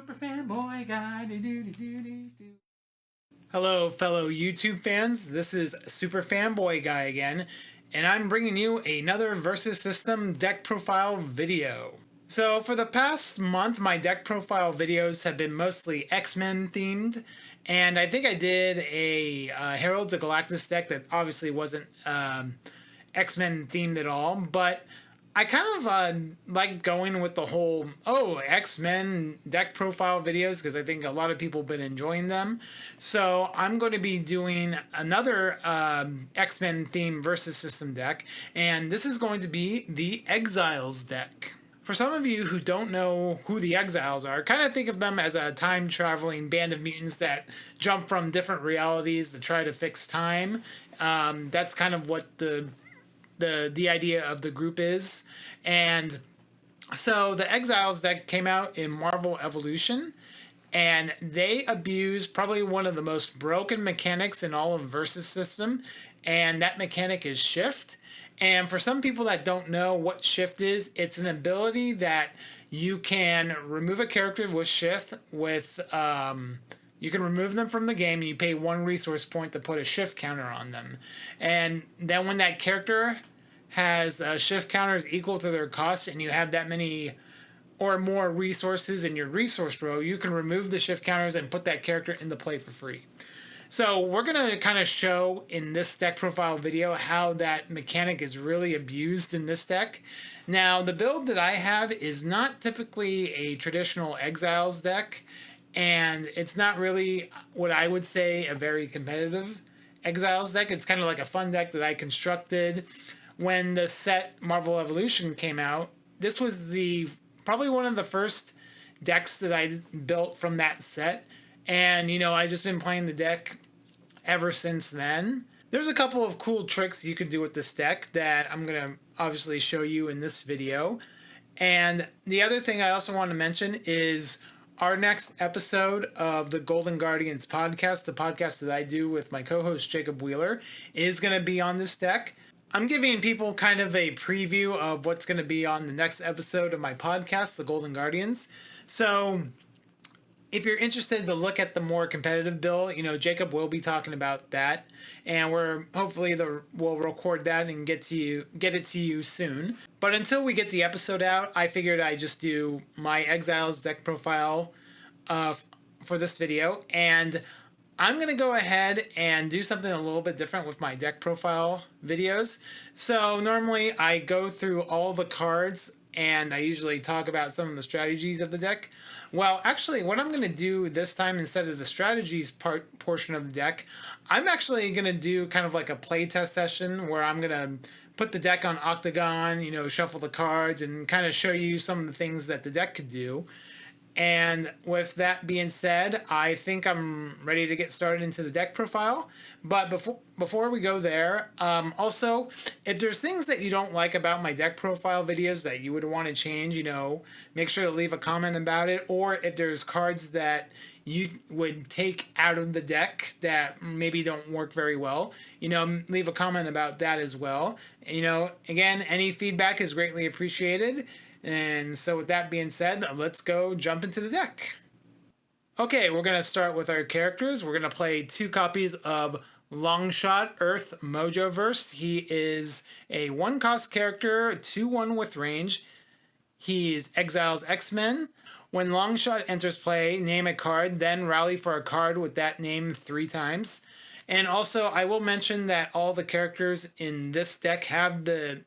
Super fanboy guy. Do. Hello, fellow YouTube fans. This is Super Fanboy Guy again, and I'm bringing you another Versus System deck profile video. So, for the past month, my deck profile videos have been mostly X-Men themed, and I think I did a Heralds of Galactus deck that obviously wasn't X-Men themed at all, but I kind of like going with the whole, X-Men deck profile videos because I think a lot of people have been enjoying them. So I'm going to be doing another X-Men theme versus system deck, and this is going to be the Exiles deck. For some of you who don't know who the Exiles are, kind of think of them as a time-traveling band of mutants that jump from different realities to try to fix time. That's kind of what the idea of the group is. And so the Exiles deck came out in Marvel Evolution, and they abuse probably one of the most broken mechanics in all of Versus System, and that mechanic is Shift. And for some people that don't know what Shift is, it's an ability that you can remove a character with Shift with you can remove them from the game, and you pay 1 resource point to put a shift counter on them. And then when that character has shift counters equal to their cost, and you have that many or more resources in your resource row, you can remove the shift counters and put that character into play for free. So we're going to kind of show in this deck profile video how that mechanic is really abused in this deck. Now, the build that I have is not typically a traditional Exiles deck, and it's not really what I would say a very competitive Exiles deck. It's kind of like a fun deck that I constructed when the set Marvel Evolution came out. This was probably one of the first decks that I built from that set, and I've just been playing the deck ever since then. There's a couple of cool tricks you can do with this deck that I'm going to obviously show you in this video. And the other thing I also want to mention is our next episode of the Golden Guardians podcast, the podcast that I do with my co-host Jacob Wheeler, is going to be on this deck. I'm giving people kind of a preview of what's going to be on the next episode of my podcast, the Golden Guardians. So if you're interested to look at the more competitive build, Jacob will be talking about that, and we'll record that and get it to you soon. But until we get the episode out, I figured I'd just do my Exiles deck profile for this video, and I'm going to go ahead and do something a little bit different with my deck profile videos. So normally I go through all the cards and I usually talk about some of the strategies of the deck. Well, actually, what I'm going to do this time, instead of the strategies portion of the deck, I'm actually going to do kind of like a playtest session where I'm going to put the deck on Octagon, shuffle the cards, and kind of show you some of the things that the deck could do. And with that being said, I think I'm ready to get started into the deck profile. But before we go there, also, if there's things that you don't like about my deck profile videos that you would want to change, make sure to leave a comment about it. Or if there's cards that you would take out of the deck that maybe don't work very well, leave a comment about that as well. Again, any feedback is greatly appreciated. And so with that being said, let's go jump into the deck. Okay, we're going to start with our characters. We're going to play 2 copies of Longshot, Earth-Mojoverse. He is a 1-cost character, 2/1 with range. He's Exiles X-Men. When Longshot enters play, name a card, then rally for a card with that name 3 times. And also, I will mention that all the characters in this deck have the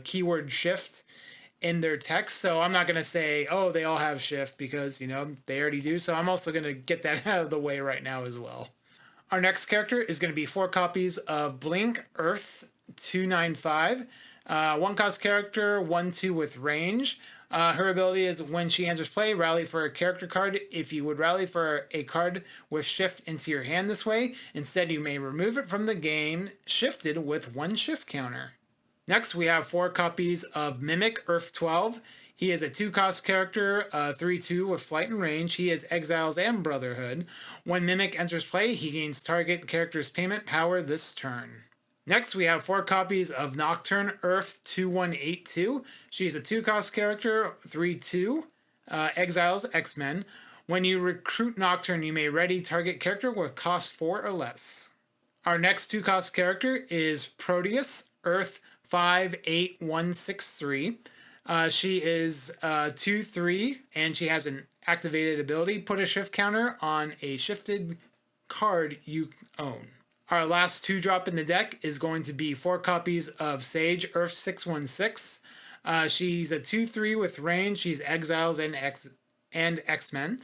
keyword shift in their text, so I'm not going to say, they all have shift, because, they already do, so I'm also going to get that out of the way right now as well. Our next character is going to be 4 copies of Blink, Earth 295, 1-cost character, 1/2 with range. Her ability is when she enters play, rally for a character card. If you would rally for a card with shift into your hand this way, instead you may remove it from the game shifted with 1 shift counter. Next, we have 4 copies of Mimic, Earth 12. He is a 2-cost character, 3/2 with flight and range. He is Exiles and Brotherhood. When Mimic enters play, he gains target character's payment power this turn. Next, we have 4 copies of Nocturne, Earth 2182. She's a 2-cost character, 3/2. Exiles X-Men. When you recruit Nocturne, you may ready target character with cost 4 or less. Our next 2-cost character is Proteus, Earth 58163. She is 2/3, and she has an activated ability. Put a shift counter on a shifted card you own. Our last 2-drop in the deck is going to be 4 copies of Sage, Earth 616. She's a 2/3 with range. She's Exiles and X-Men.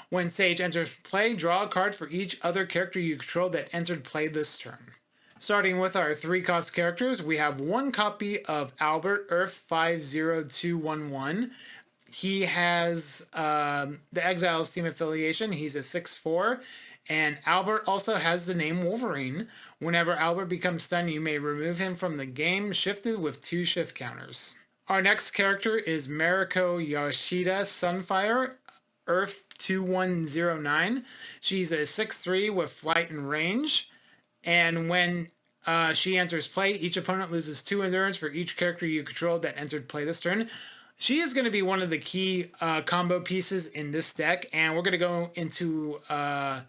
When Sage enters play, draw a card for each other character you control that entered play this turn. Starting with our 3-cost characters, we have 1 copy of Albert, Earth 50211. He has the Exiles team affiliation. He's a 6/4. And Albert also has the name Wolverine. Whenever Albert becomes stunned, you may remove him from the game, shifted with 2 shift counters. Our next character is Mariko Yashida, Sunfire, Earth 2109. She's a 6/3 with flight and range. And when she enters play, each opponent loses 2 endurance for each character you control that entered play this turn. She is going to be one of the key combo pieces in this deck, and we're going to go into a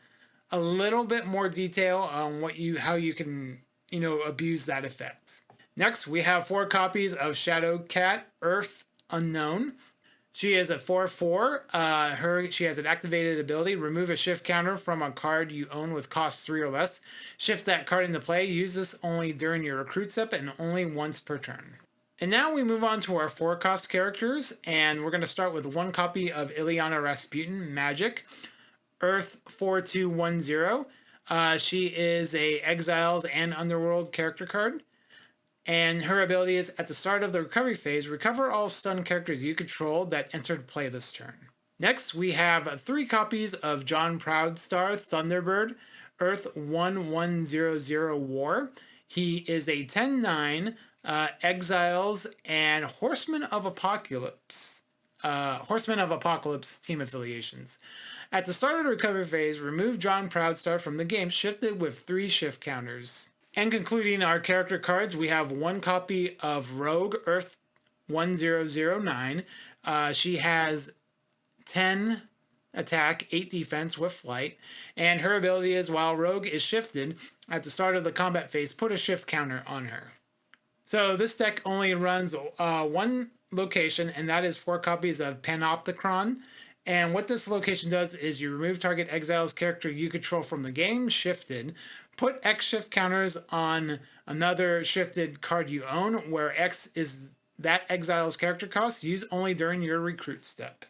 little bit more detail on how you can abuse that effect. Next, we have 4 copies of Shadowcat, Earth Unknown. She is a 4/4. She has an activated ability. Remove a shift counter from a card you own with cost 3 or less. Shift that card into play. Use this only during your recruit step and only once per turn. And now we move on to our 4-cost characters, and we're going to start with 1 copy of Illyana Rasputin, Magik, Earth 4210. She is a Exiles and Underworld character card. And her ability is, at the start of the recovery phase, recover all stun characters you control that entered play this turn. Next, we have 3 copies of John Proudstar, Thunderbird, Earth 1100 War. He is a 10/9, Exiles and Horsemen of Apocalypse team affiliations. At the start of the recovery phase, remove John Proudstar from the game, shifted with 3 shift counters. And concluding our character cards, we have 1 copy of Rogue, Earth 1009. She has 10 attack, 8 defense with flight. And her ability is, while Rogue is shifted, at the start of the combat phase, put a shift counter on her. So this deck only runs 1 location, and that is 4 copies of Panoptichron. And what this location does is you remove target Exiles character you control from the game, shifted. Put X shift counters on another shifted card you own, where X is that Exiles character cost, used only during your recruit step.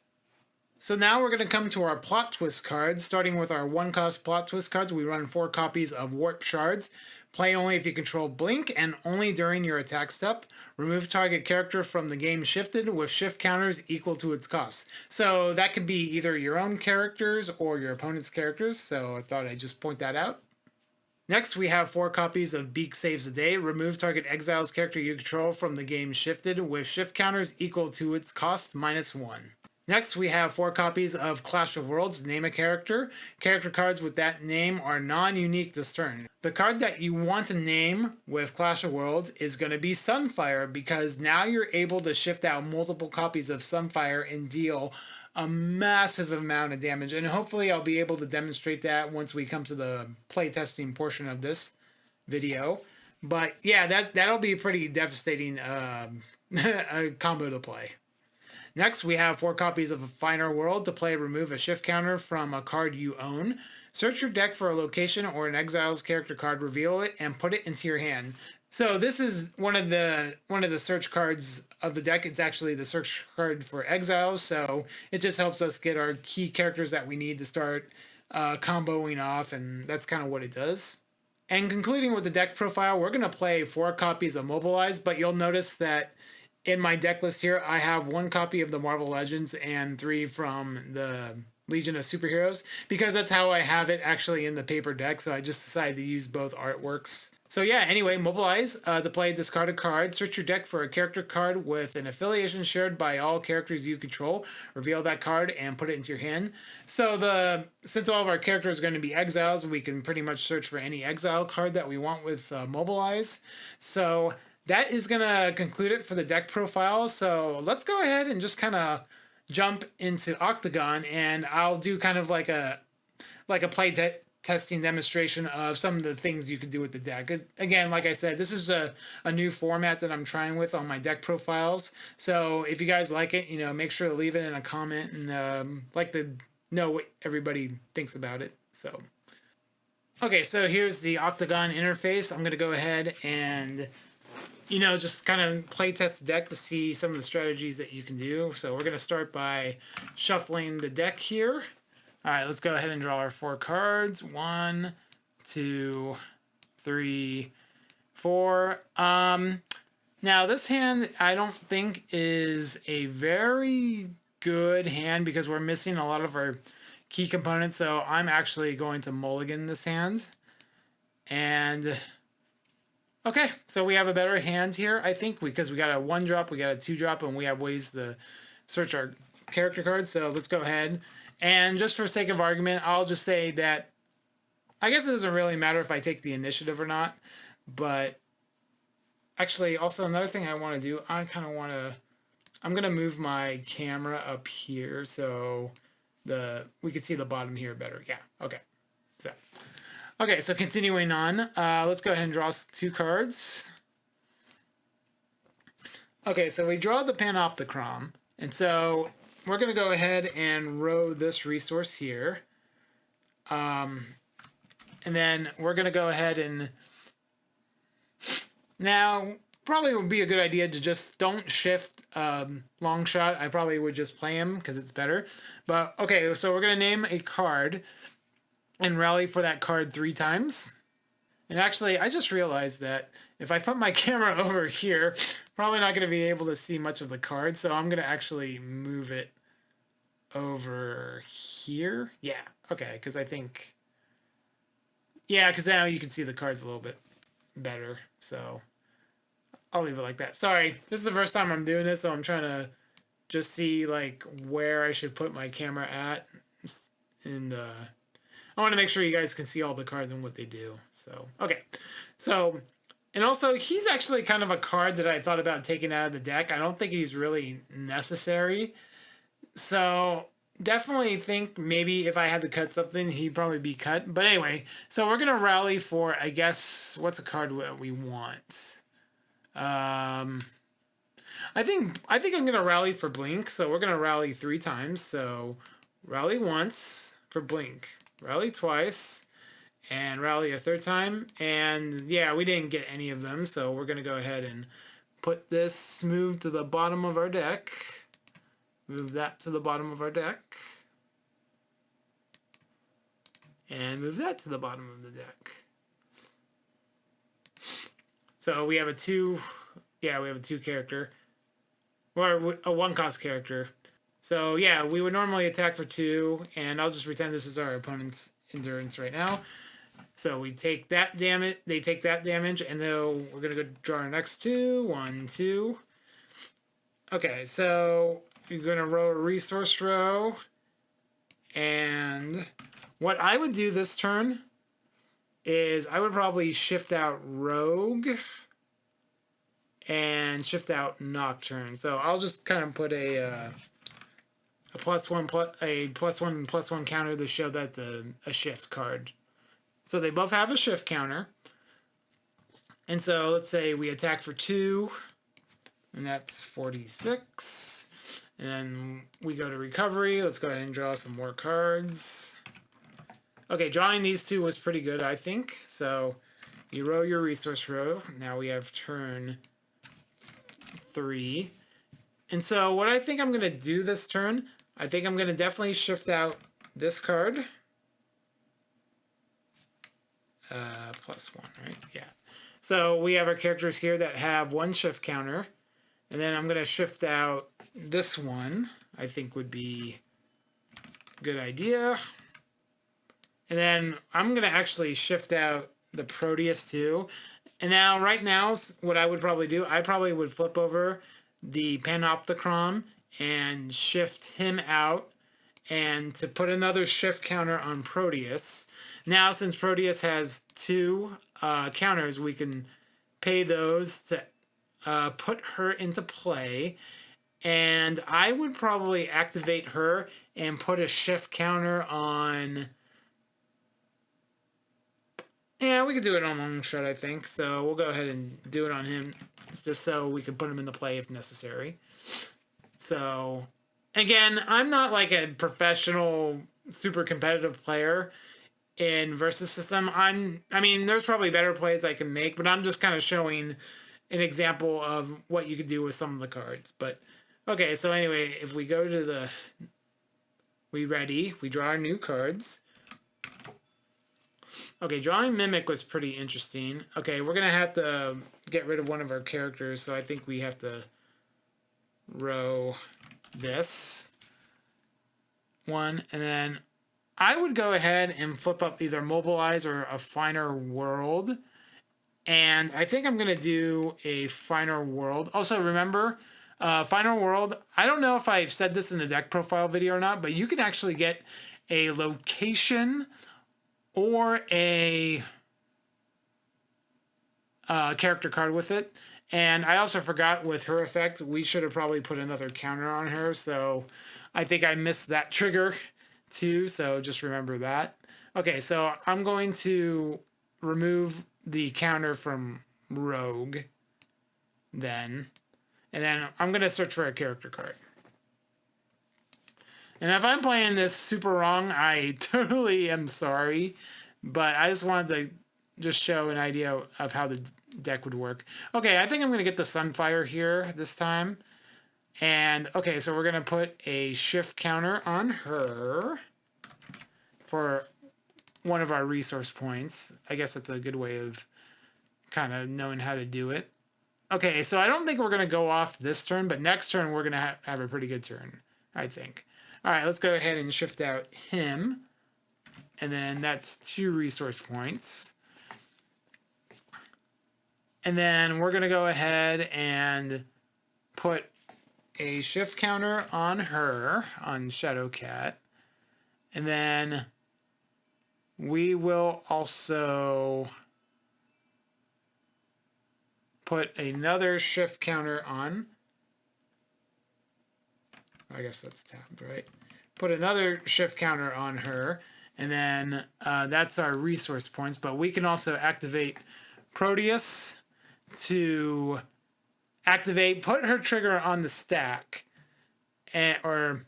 So now we're going to come to our plot twist cards. Starting with our 1-cost plot twist cards, we run 4 copies of Warp Shards. Play only if you control Blink and only during your attack step. Remove target character from the game shifted with shift counters equal to its cost. So that could be either your own characters or your opponent's characters, so I thought I'd just point that out. Next, we have 4 copies of Beak Saves a Day. Remove target Exiles character you control from the game shifted with shift counters equal to its cost -1. Next, we have 4 copies of Clash of Worlds, Name a Character. Character cards with that name are non-unique this turn. The card that you want to name with Clash of Worlds is going to be Sunfire, because now you're able to shift out multiple copies of Sunfire and deal a massive amount of damage. And hopefully I'll be able to demonstrate that once we come to the playtesting portion of this video. But yeah, that'll be a pretty devastating a combo to play. Next, we have 4 copies of A Finer World. To play, remove a shift counter from a card you own. Search your deck for a location or an Exiles character card, reveal it, and put it into your hand. So this is one of the search cards of the deck. It's actually the search card for Exiles, so it just helps us get our key characters that we need to start comboing off, and that's kind of what it does. And concluding with the deck profile, we're going to play 4 copies of Mobilize, but you'll notice that in my deck list here, I have 1 copy of the Marvel Legends and 3 from the Legion of Superheroes, because that's how I have it actually in the paper deck, so I just decided to use both artworks. So yeah, anyway, Mobilize. To play, discard a card. Search your deck for a character card with an affiliation shared by all characters you control. Reveal that card and put it into your hand. So since all of our characters are going to be Exiles, we can pretty much search for any Exile card that we want with Mobilize. So that is going to conclude it for the deck profile. So let's go ahead and just kind of jump into Octagon, and I'll do kind of like a testing demonstration of some of the things you can do with the deck. Again, like I said, this is a new format that I'm trying with on my deck profiles. So if you guys like it, make sure to leave it in a comment, and like to know what everybody thinks about it. So, okay, so here's the Octagon interface. I'm going to go ahead and, just kind of play test the deck to see some of the strategies that you can do. So we're going to start by shuffling the deck here. All right, let's go ahead and draw our 4 cards. 1, 2, 3, 4. Now this hand I don't think is a very good hand because we're missing a lot of our key components. So I'm actually going to mulligan this hand. And okay, so we have a better hand here, I think, because we got a 1-drop, we got a 2-drop, and we have ways to search our character cards. So let's go ahead. And just for sake of argument, I'll just say that I guess it doesn't really matter if I take the initiative or not. But actually, also another thing I want to do, I'm going to move my camera up here so we can see the bottom here better. Yeah, okay. So continuing on, let's go ahead and draw 2 cards. Okay, so we draw the Panoptichron, and so we're going to go ahead and row this resource here. And then we're going to go ahead and... Now, probably would be a good idea to just don't shift Longshot. I probably would just play him because it's better. But, okay, so we're going to name a card and rally for that card 3 times. And actually, I just realized that if I put my camera over here, probably not going to be able to see much of the card. So I'm going to actually move it over here. Yeah, okay, because I think... Yeah, because now you can see the cards a little bit better. So I'll leave it like that. Sorry, this is the first time I'm doing this, so I'm trying to just see like where I should put my camera at. And I want to make sure you guys can see all the cards and what they do. So, okay. So, and also, he's actually kind of a card that I thought about taking out of the deck. I don't think he's really necessary. So, definitely think maybe if I had to cut something, he'd probably be cut. But anyway, so we're going to rally for, I guess, what's a card that we want? I think I'm going to rally for Blink. So, we're going to rally 3 times. So, rally once for Blink. Rally twice. And rally a 3rd time. And yeah, we didn't get any of them. So, we're going to go ahead and put this, move to the bottom of our deck. Move that to the bottom of our deck. And move that to the bottom of the deck. So we have a 2 character. Or a 1-cost character. So yeah, we would normally attack for 2. And I'll just pretend this is our opponent's endurance right now. So we take that damage. They take that damage. And then we're going to go draw our next 2. 1, 2. Okay, so... You're going to row a resource row. And what I would do this turn is I would probably shift out Rogue and shift out Nocturne. So I'll just kind of put a +1/+1 counter to show that a shift card. So they both have a shift counter. And so let's say we attack for 2, and that's 46. And then we go to recovery. Let's go ahead and draw some more cards. Okay, drawing these 2 was pretty good, I think. So you row your resource row. Now we have turn 3. And so what I think I'm going to do this turn, I think I'm going to definitely shift out this card. +1, right? Yeah. So we have our characters here that have 1 shift counter. And then I'm going to shift out this one, I think would be a good idea. And then I'm going to actually shift out the Proteus too. And now, right now, what I would probably do, I probably would flip over the Panoptichron and shift him out and to put another shift counter on Proteus. Now, since Proteus has 2 counters, we can pay those to put her into play. And I would probably activate her and put a shift counter on... Yeah, we could do it on Longshot, I think. So we'll go ahead and do it on him. It's just so we can put him in the play if necessary. So, again, I'm not like a professional, super competitive player in Versus System. I mean, there's probably better plays I can make, but I'm just kind of showing an example of what you could do with some of the cards. But, okay, so anyway, if we go to the... We draw our new cards. Okay, drawing Mimic was pretty interesting. Okay, we're going to have to get rid of one of our characters, so I think we have to row this one. And then I would go ahead and flip up either Mobilize or a Finer World. And I think I'm going to do a Finer World. Also, remember, Finer World, I don't know if I've said this in the deck profile video or not, but you can actually get a location or a character card with it. And I also forgot with her effect, we should have probably put another counter on her. So I think I missed that trigger too. So just remember that. Okay, so I'm going to remove the counter from Rogue then. And then I'm going to search for a character card. And if I'm playing this super wrong, I totally am sorry. But I just wanted to just show an idea of how the deck would work. Okay, I think I'm going to get the Sunfire here this time. And, okay, so we're going to put a shift counter on her for one of our resource points. I guess that's a good way of kind of knowing how to do it. Okay, so I don't think we're going to go off this turn, but next turn we're going to have a pretty good turn, I think. All right, let's go ahead and shift out him. And then that's 2 resource points. And then we're going to go ahead and put a shift counter on her, on Shadowcat. And then we will also put another shift counter on. I guess that's tabbed, right? Put another shift counter on her. And then that's our resource points. But we can also activate Proteus to activate, put her trigger on the stack. Or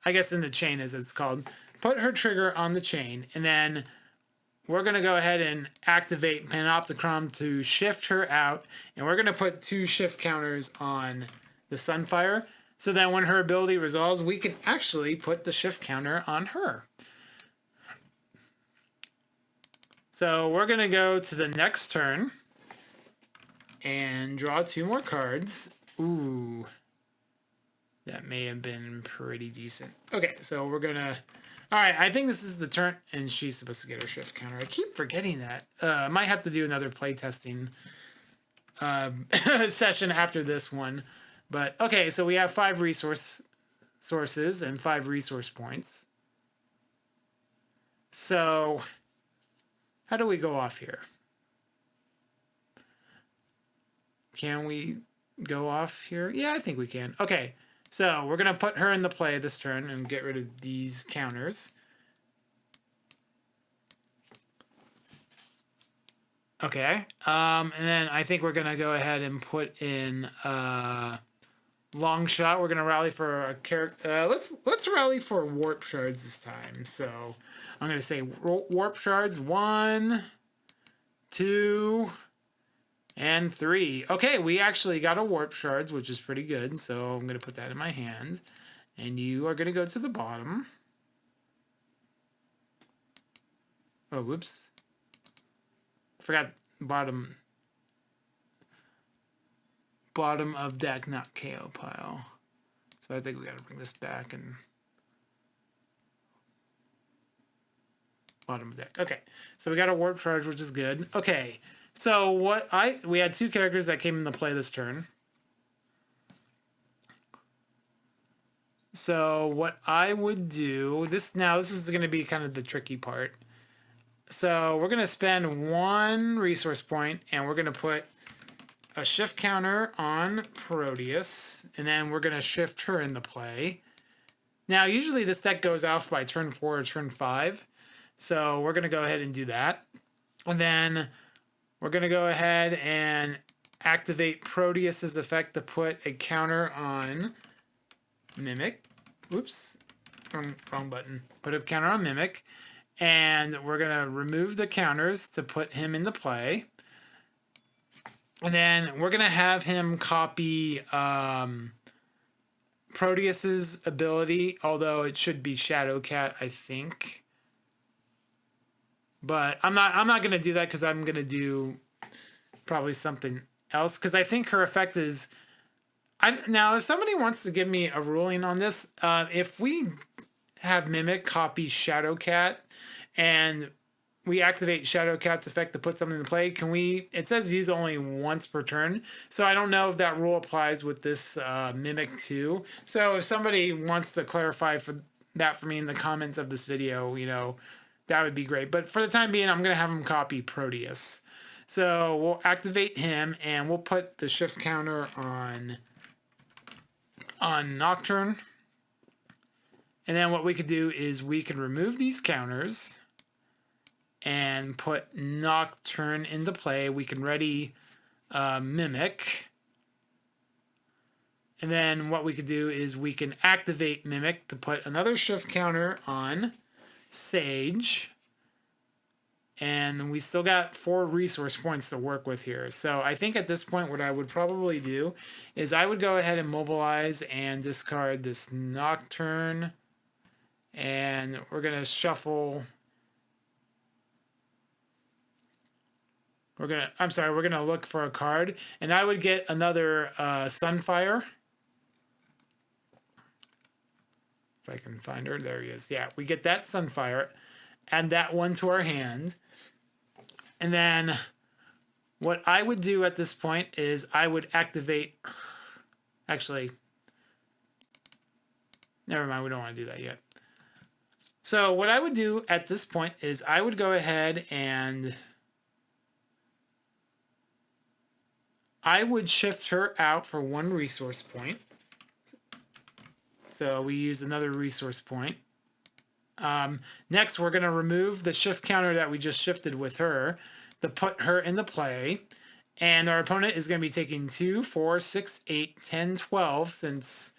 I guess in the chain as it's called. Put her trigger on the chain. And then we're going to go ahead and activate Panoptichron to shift her out. And we're going to put 2 shift counters on the Sunfire. So that when her ability resolves, we can actually put the shift counter on her. So we're going to go to the next turn and draw 2 more cards. Ooh, that may have been pretty decent. Okay, so we're going to... All right, I think this is the turn, and she's supposed to get her shift counter. I keep forgetting that. I might have to do another playtesting session after this one. But, okay, so we have 5 sources and 5 resource points. So... how do we go off here? Can we go off here? Yeah, I think we can. Okay, so we're going to put her in the play this turn and get rid of these counters. Okay, and then I think we're going to go ahead and put in Longshot. We're going to rally for a character. Let's rally for Warp Shards this time. So I'm going to say Warp Shards 1, 2, and 3. Okay, we actually got a Warp Shards, which is pretty good. So I'm going to put that in my hand. And you are going to go to the bottom. Oh, whoops. Forgot bottom of deck, not KO pile. So I think we got to bring this back and bottom of deck. Okay, so we got a Warp Charge, which is good. Okay, so we had 2 characters that came into play this turn. So what I would do, this is going to be kind of the tricky part. So we're going to spend 1 resource point, and we're going to put a shift counter on Proteus, and then we're going to shift her into play. Now, usually this deck goes off by turn 4 or turn 5, so we're going to go ahead and do that. And then we're going to go ahead and activate Proteus's effect to put a counter on Mimic. Oops, wrong button. Put a counter on Mimic. And we're going to remove the counters to put him into play. And then we're going to have him copy Proteus's ability, although it should be Shadowcat, I think. But I'm not going to do that because I'm going to do probably something else, because I think her effect is... Now, if somebody wants to give me a ruling on this, if we have Mimic copy Shadowcat and we activate Shadowcat's effect to put something in play, can we... It says use only once per turn, so I don't know if that rule applies with this Mimic too. So if somebody wants to clarify for me in the comments of this video, you know, that would be great. But for the time being, I'm going to have him copy Proteus. So we'll activate him, and we'll put the shift counter on Nocturne. And then what we could do is we can remove these counters and put Nocturne into play. We can ready Mimic. And then what we could do is we can activate Mimic to put another shift counter on Sage. And we still got 4 resource points to work with here. So I think at this point what I would probably do is I would go ahead and mobilize and discard this Nocturne. And we're going to shuffle... We're going to look for a card. And I would get another Sunfire. If I can find her. There he is. Yeah, we get that Sunfire. Add that one to our hand. And then what I would do at this point is I would activate... Actually, never mind. We don't want to do that yet. So what I would do at this point is I would go ahead and... I would shift her out for 1 resource point. So we use another resource point. Next, we're going to remove the shift counter that we just shifted with her to put her into play. And our opponent is going to be taking 2, 4, 6, 8, 10, 12, since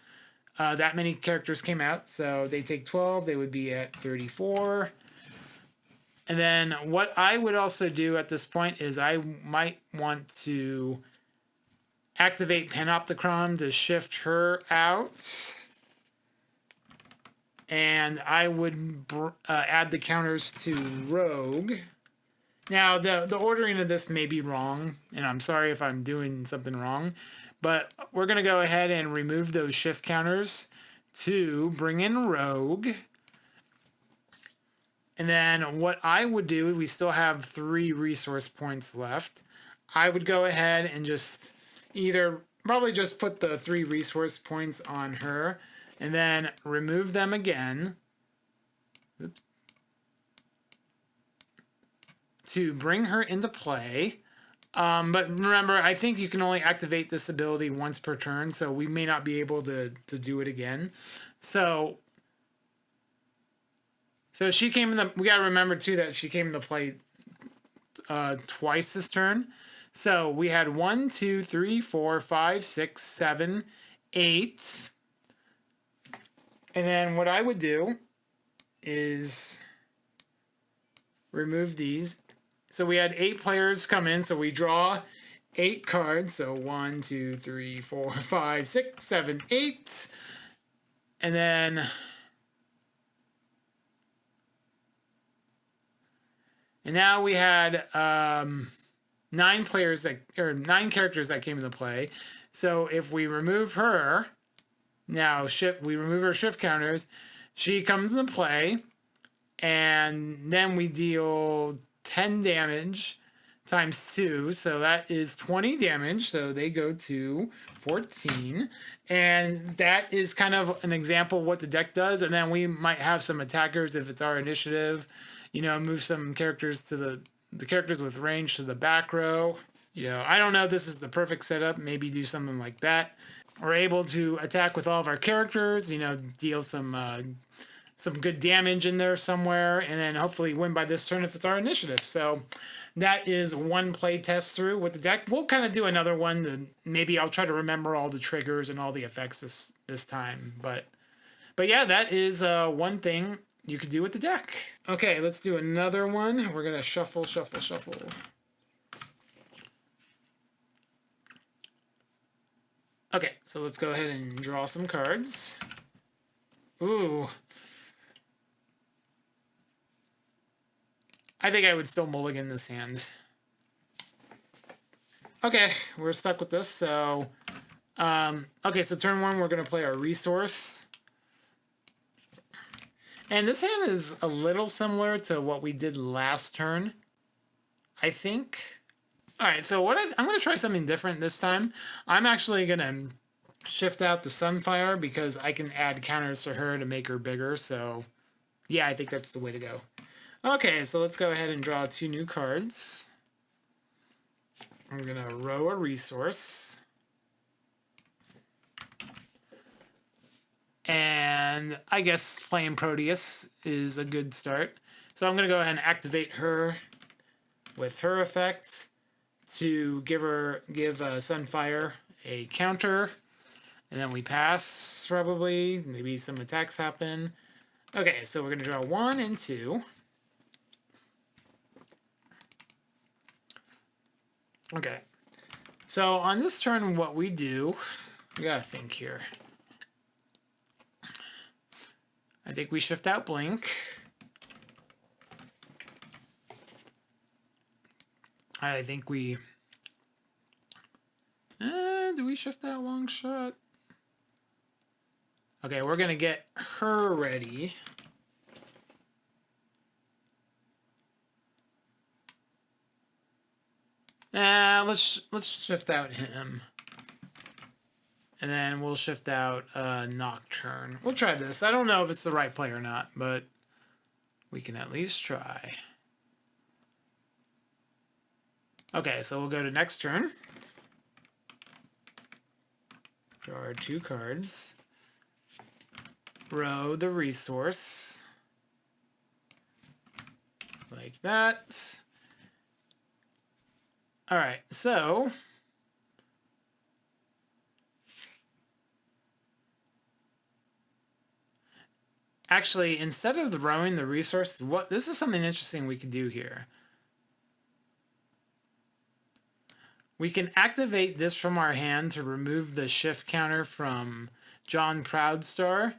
that many characters came out. So they take 12, they would be at 34. And then what I would also do at this point is I might want to activate Panoptichron to shift her out. And I would add the counters to Rogue. Now, the ordering of this may be wrong, and I'm sorry if I'm doing something wrong, but we're going to go ahead and remove those shift counters to bring in Rogue. And then what I would do, we still have 3 resource points left. I would go ahead and just probably just put the 3 resource points on her, and then remove them again. Oops. To bring her into play. But remember, I think you can only activate this ability once per turn, so we may not be able to do it again. So she came in the... We got to remember, too, that she came into play twice this turn. So we had 1, 2, 3, 4, 5, 6, 7, 8... And then what I would do is remove these. So we had 8 players come in, so we draw 8 cards. So 1, 2, 3, 4, 5, 6, 7, 8. And then... And now we had 9 characters that came into play. So if we remove her... Now, we remove her shift counters. She comes into play, and then we deal 10 damage times 2, so that is 20 damage, so they go to 14. And that is kind of an example of what the deck does, and then we might have some attackers if it's our initiative, you know, move some characters to the characters with range to the back row. You know, I don't know if this is the perfect setup. Maybe do something like that. We're able to attack with all of our characters, you know, deal some good damage in there somewhere, and then hopefully win by this turn if it's our initiative. So that is one play test through with the deck. We'll kind of do another one. Maybe I'll try to remember all the triggers and all the effects this time. But yeah, that is one thing you could do with the deck. Okay, let's do another one. We're going to shuffle, shuffle, shuffle. Okay, so let's go ahead and draw some cards. Ooh. I think I would still mulligan this hand. Okay, we're stuck with this, so... okay, so turn one, we're going to play our resource. And this hand is a little similar to what we did last turn, I think. Alright, so I'm going to try something different this time. I'm actually going to shift out the Sunfire because I can add counters to her to make her bigger, so... yeah, I think that's the way to go. Okay, so let's go ahead and draw 2 new cards. I'm going to row a resource. And I guess playing Proteus is a good start. So I'm going to go ahead and activate her with her effect to give Sunfire a counter. And then we pass, probably. Maybe some attacks happen. Okay, so we're going to draw 1 and 2. Okay, so on this turn, what we do, we gotta think here. I think we shift out Blink. I think we... do we shift out Longshot? Okay, we're gonna get her ready. Let's shift out him. And then we'll shift out Nocturne. We'll try this. I don't know if it's the right play or not, but we can at least try. Okay, so we'll go to next turn. Draw our 2 cards. Row the resource. Like that. Alright, so... actually, instead of rowing the resource, this is something interesting we can do here. We can activate this from our hand to remove the shift counter from John Proudstar.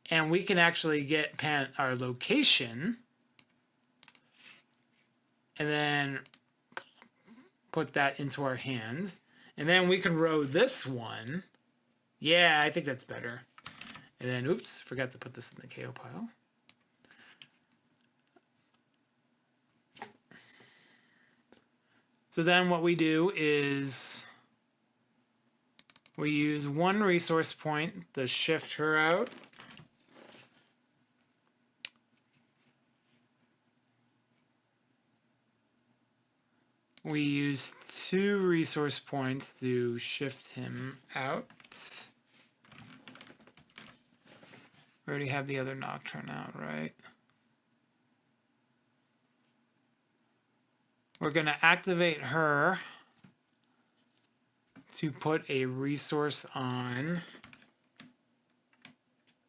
And we can actually get our location and then put that into our hand. And then we can row this one. Yeah, I think that's better. And then, oops, forgot to put this in the KO pile. So then what we do is we use 1 resource point to shift her out. We use 2 resource points to shift him out. We already have the other Nocturne out, right? We're going to activate her to put a resource on,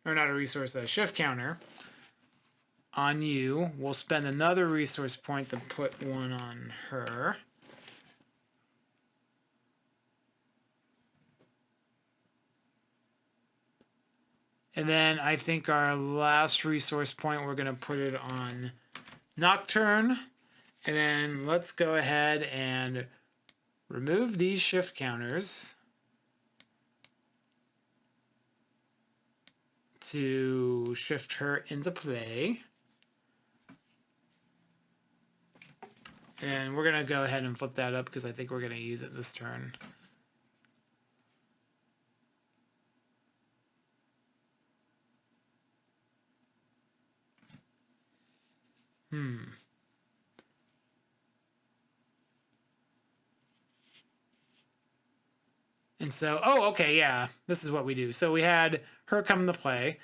or not a resource, a shift counter on you. We'll spend another resource point to put one on her. And then I think our last resource point, we're going to put it on Nocturne. And then let's go ahead and remove these shift counters to shift her into play. And we're going to go ahead and flip that up because I think we're going to use it this turn. And so, oh, okay, yeah, this is what we do. So we had her come into play.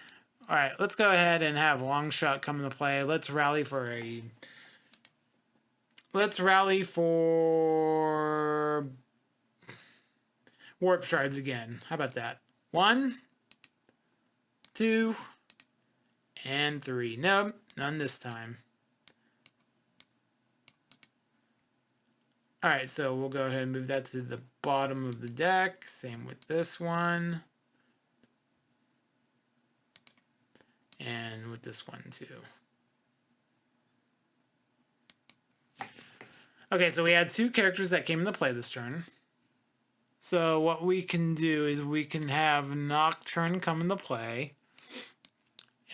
All right, let's go ahead and have Longshot come into play. Let's rally for Warp Shards again. How about that? 1, 2, and 3. Nope, none this time. All right, so we'll go ahead and move that to the bottom of the deck. Same with this one. And with this one too. Okay, so we had 2 characters that came into play this turn. So what we can do is we can have Nocturne come into play.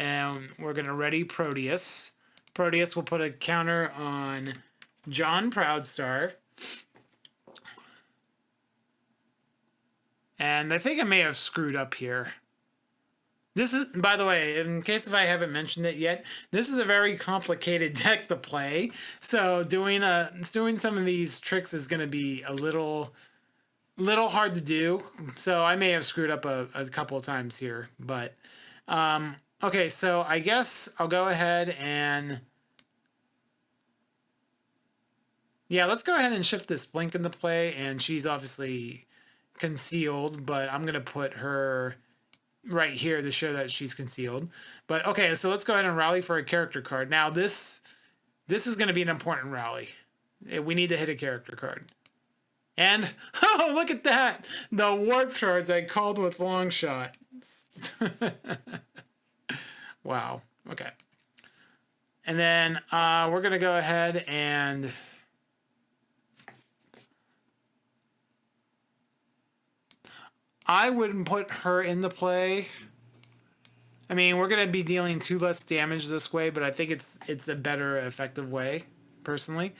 And we're going to ready Proteus. Proteus will put a counter on John Proudstar. And I think I may have screwed up here. This is, by the way, in case if I haven't mentioned it yet, this is a very complicated deck to play. So doing some of these tricks is going to be a little hard to do. So I may have screwed up a couple of times here. But, okay, so I guess I'll go ahead and... Yeah, let's go ahead and shift this Blink into play. And she's obviously concealed, but I'm going to put her right here to show that she's concealed. But okay, so let's go ahead and rally for a character card. Now this is going to be an important rally. We need to hit a character card. And oh, look at that! The Warp Shards I called with Longshot. Wow. Okay. And then we're going to go ahead and I wouldn't put her in the play. I mean, we're going to be dealing 2 less damage this way, but I think it's a better effective way, personally.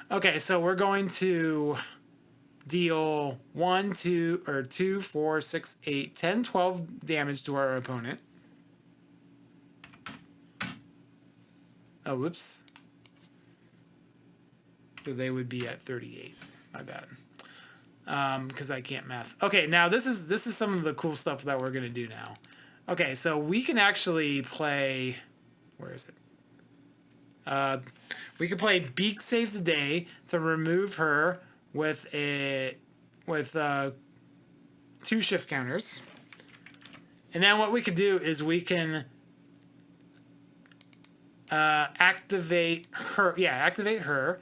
Okay, so we're going to deal 1, 2, 4, 6, 8, 10, 12 damage to our opponent. Oh, whoops. So they would be at 38. My bad. Because I can't math. Okay, now this is some of the cool stuff that we're gonna do now. Okay, so we can actually play. Where is it? We can play Beak Saves a day to remove her with 2 shift counters, and then what we could do is we can activate her. Yeah, activate her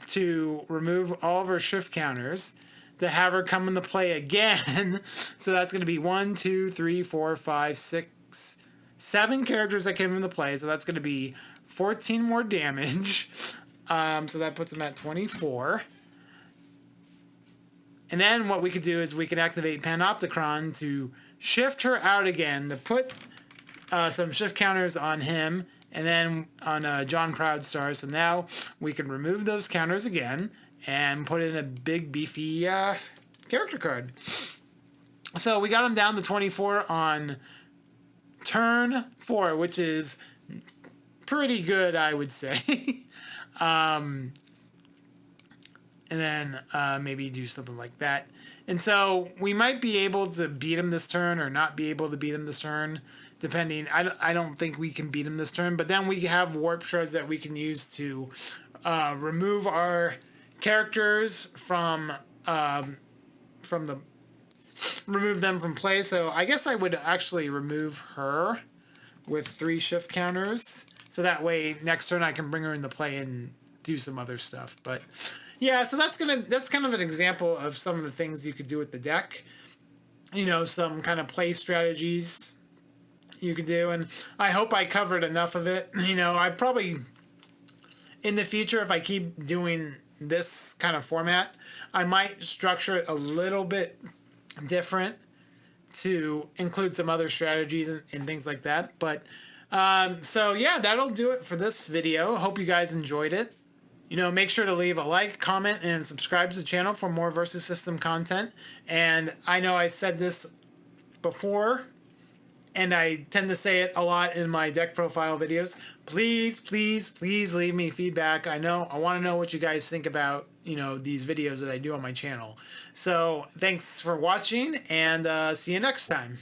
to remove all of her shift counters, to have her come into play again. So that's going to be 1, 2, 3, 4, 5, 6, 7 characters that came into play. So that's going to be 14 more damage. So that puts them at 24. And then what we could do is we could activate Panoptichron to shift her out again, to put some shift counters on him, and then on John Proudstar. So now we can remove those counters again and put in a big beefy character card. So we got him down to 24 on turn 4, which is pretty good, I would say. And then maybe do something like that. And so we might be able to beat him this turn or not be able to beat him this turn, depending. I don't think we can beat him this turn, but then we have Warp Shards that we can use to remove our characters from remove them from play. So I guess I would actually remove her with 3 shift counters, so that way next turn I can bring her into play and do some other stuff. But yeah, so that's kind of an example of some of the things you could do with the deck. You know, some kind of play strategies you could do, and I hope I covered enough of it. You know, I probably in the future, if I keep doing this kind of format, I might structure it a little bit different to include some other strategies and things like that. But so yeah, that'll do it for this video. Hope you guys enjoyed it. You know, make sure to leave a like, comment, and subscribe to the channel for more Versus System content. And I know I said this before, and I tend to say it a lot in my deck profile videos, please, please, please leave me feedback. I want to know what you guys think about, these videos that I do on my channel. So thanks for watching, and see you next time.